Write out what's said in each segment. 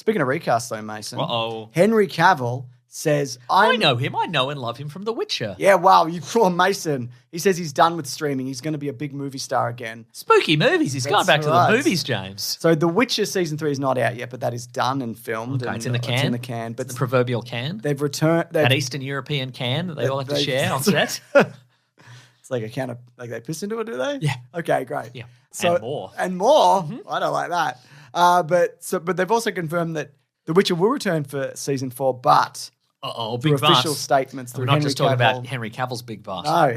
Speaking of recast, though, Mason. Uh-oh. Henry Cavill says, I know him. I know and love him from The Witcher. Yeah, wow, you poor Mason. He says he's done with streaming. He's going to be a big movie star again. Spooky movies. He's gone back to the movies, James. So The Witcher Season 3 is not out yet, but that is done and filmed. Okay, and it's in the can? It's in the can. But the proverbial can? They've returned... That Eastern European can that they all have to share on set? It's like a can of... Like they piss into it, do they? Yeah. Okay, great. Yeah. So, and more. And more? Mm-hmm. I don't like that. But they've also confirmed that The Witcher will return for Season 4, but... big through official statements through We're not Henry just talking Cavill. about Henry Cavill's big boss. No,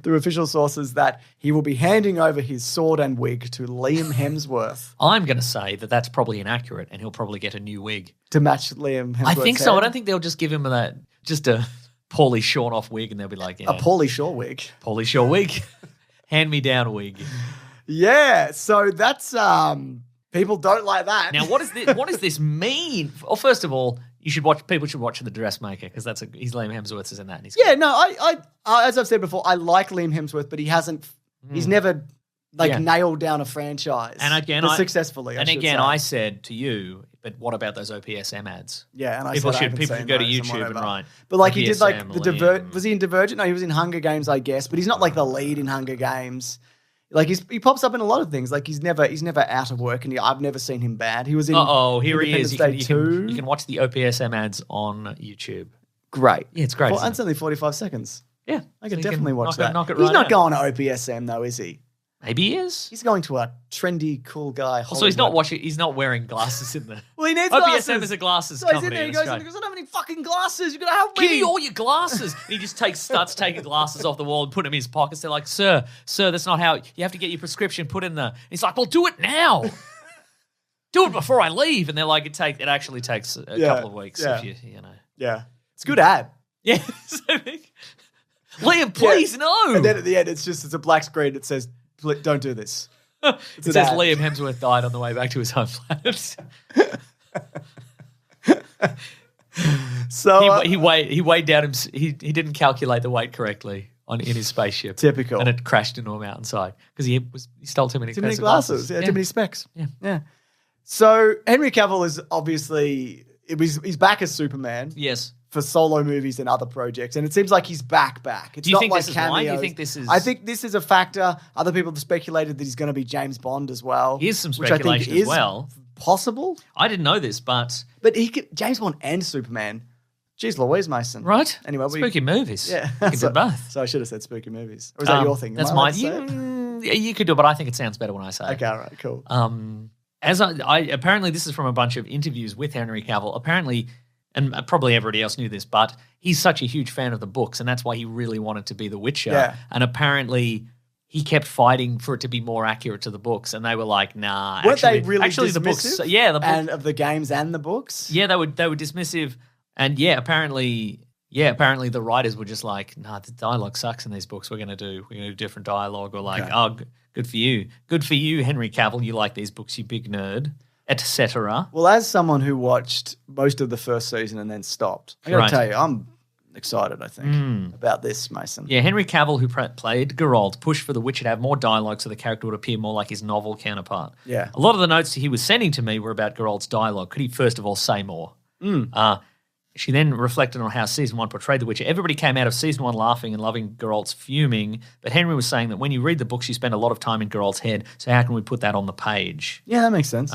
through official sources that he will be handing over his sword and wig to Liam Hemsworth. I'm going to say that that's probably inaccurate and he'll probably get a new wig. To match Liam Hemsworth's I think so. head. I don't think they'll just give him that, just a poorly shorn off wig and they'll be like, yeah, A Pauly Shore wig. Pauly Shore wig. Hand me down wig. Yeah, so that's, people don't like that. Now, what does this mean? Well, first of all, people should watch The Dressmaker because he's Liam Hemsworth is in that. And he's no, I as I've said before, I like Liam Hemsworth, but he's never nailed down a franchise. And again, successfully. I said to you, but what about those OPSM ads? Yeah, and people should go to YouTube and write. But like OPSM, he did like was he in Divergent? No, he was in Hunger Games, I guess, but he's not like the lead in Hunger Games. Like he pops up in a lot of things. Like he's never out of work, and I've never seen him bad. He was in. Here he is. You can watch the OPSM ads on YouTube. Great, yeah, it's great. It's only 45 seconds. Yeah, I could definitely watch that. He's not going to OPSM though, is he? Maybe he is. He's going to a trendy, cool guy. Also, he's not watching. He's not wearing glasses in there. Well, he needs OPSM glasses. is a glasses so company. He's in there. He goes, I don't have any fucking glasses. You're gonna help me. Give me all your glasses. And he just starts taking glasses off the wall and putting them in his pockets. They're like, sir, that's not how you have to get your prescription put in there. And he's like, well, do it now. Do it before I leave. And they're like, it actually takes a couple of weeks. Yeah. If you know. Yeah, it's a good ad. Yeah. Liam, please no. And then at the end, it's a black screen that says, don't do this. It says Liam Hemsworth died on the way back to his home planet. So he weighed down him. He didn't calculate the weight correctly in his spaceship. Typical, and it crashed into a mountainside because he stole too many glasses. Yeah, too many specs. Yeah. So Henry Cavill is obviously he's back as Superman. Yes. For solo movies and other projects, and it seems like he's back. It's Do you not think like this is cameos. why? Do you think this is? I think this is a factor. Other people have speculated that he's going to be James Bond as well. Here's some speculation as well. Possible. I didn't know this, but James Bond and Superman. Jeez Louise, Mason. Right? Anyway, spooky movies. Yeah, you can do both. So I should have said spooky movies. Or is that your thing? That's mine. You could do it, but I think it sounds better when I say it. Okay, all right, cool. As I apparently this is from a bunch of interviews with Henry Cavill. Apparently. And probably everybody else knew this, but he's such a huge fan of the books, and that's why he really wanted to be The Witcher. Yeah. And apparently he kept fighting for it to be more accurate to the books, and they were like, nah. Weren't they really dismissive? The books, yeah, the book, and of the games and the books? Yeah, they were dismissive. And apparently the writers were just like, nah, the dialogue sucks in these books. We're gonna do different dialogue, or like, oh, good for you. Good for you, Henry Cavill. You like these books, you big nerd. Etc. Well, as someone who watched most of the first season and then stopped, I got to tell you, I'm excited, I think, about this, Mason. Yeah, Henry Cavill, who played Geralt, pushed for The Witcher to have more dialogue so the character would appear more like his novel counterpart. Yeah. A lot of the notes he was sending to me were about Geralt's dialogue. Could he, first of all, say more? She then reflected on how Season 1 portrayed The Witcher. Everybody came out of Season 1 laughing and loving Geralt's fuming, but Henry was saying that when you read the books, you spend a lot of time in Geralt's head, so how can we put that on the page? Yeah, that makes sense.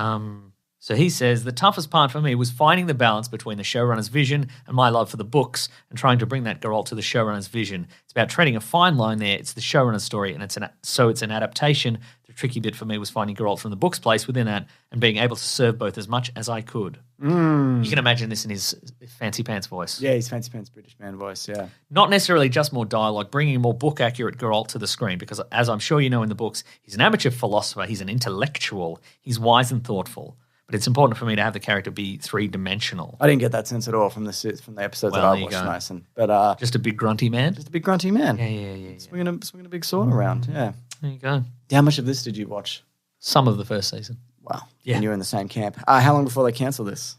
So he says, the toughest part for me was finding the balance between the showrunner's vision and my love for the books and trying to bring that Geralt to the showrunner's vision. It's about treading a fine line there. It's the showrunner's story, and it's an adaptation. The tricky bit for me was finding Geralt from the book's place within that and being able to serve both as much as I could. You can imagine this in his fancy pants voice. Yeah, his fancy pants British man voice, yeah. Not necessarily just more dialogue, bringing a more book-accurate Geralt to the screen because, as I'm sure you know in the books, he's an amateur philosopher, he's an intellectual, he's wise and thoughtful. But it's important for me to have the character be three-dimensional. I didn't get that sense at all from the episodes that I watched, Mason. But just a big grunty man? Just a big grunty man. Yeah. Swinging a big sword around, yeah. There you go. How much of this did you watch? Some of the first season. Wow. Yeah. And you were in the same camp. How long before they cancel this?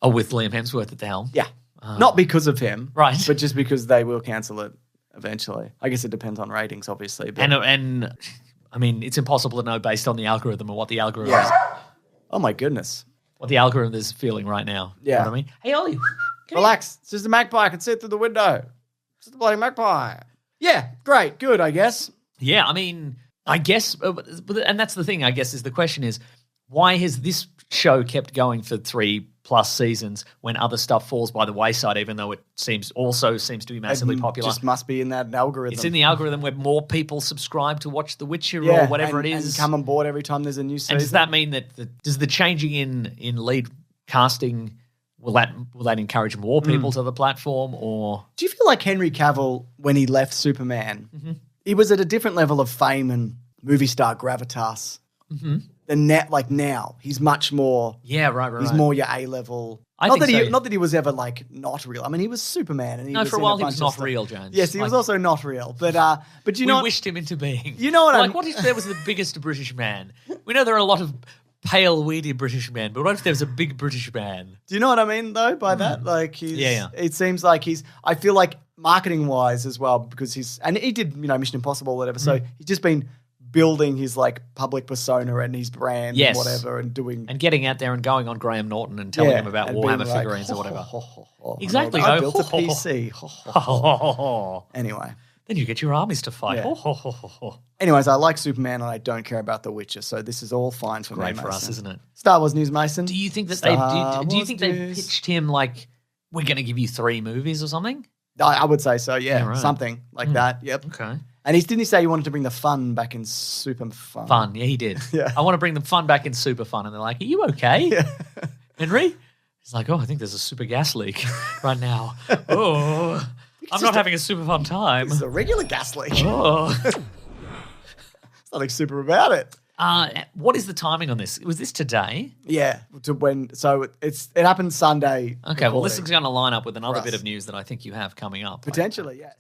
Oh, with Liam Hemsworth at the helm? Yeah. Not because of him. Right. But just because they will cancel it eventually. I guess it depends on ratings, obviously. But And I mean, it's impossible to know based on the algorithm or what the algorithm is. Oh, my goodness. what the algorithm is feeling right now. Yeah. You know what I mean? Hey, Ollie, Relax. It's just a magpie. I can see it through the window. It's just a bloody magpie. Yeah, great. Good, I guess. Yeah, I mean, I guess, and that's the thing, I guess, is the question is, why has this show kept going for 3+ seasons when other stuff falls by the wayside, even though it seems to be massively popular? Just must be in that algorithm. It's in the algorithm where more people subscribe to watch The Witcher or whatever it is. And come on board every time there's a new season. And does that mean that does the changing in lead casting, will that encourage more people to the platform? Or do you feel like Henry Cavill, when he left Superman, he was at a different level of fame and movie star gravitas than now? He's much more. Yeah, right. He's more your A-level. Not that he was ever like not real. I mean, he was Superman, and he was for a while he was not real, James. Yes, he was also not real. But you know, we wished him into being. You know what I mean? What if there was the biggest British man? We know there are a lot of pale, weedy British men, but what if there was a big British man? Do you know what I mean though by that? Like it seems like I feel like marketing wise as well, because he did, Mission Impossible or whatever. So he's just been building his like public persona and his brand and whatever, and doing and getting out there and going on Graham Norton and telling him about Warhammer figurines or whatever. Exactly. I built a PC. Anyway. Then you get your armies to fight. Yeah. Anyways, I like Superman and I don't care about The Witcher, so this is all fine for me. Great for us, isn't it? Star Wars news, Mason. Do you think that they pitched him like, we're going to give you 3 movies or something? I would say so. Yeah, right. Something like that. Yep. Okay. And didn't he say he wanted to bring the fun back in Super Fun? Fun, yeah, he did. Yeah. I want to bring the fun back in Super Fun, and they're like, "Are you okay, Henry?" He's like, "Oh, I think there's a super gas leak right now. Oh, I'm not having a super fun time. It's a regular gas leak. Oh, there's nothing super about it." What is the timing on this? Was this today? Yeah. It happened Sunday. Okay, well, this is going to line up with another bit of news that I think you have coming up. Potentially, yes.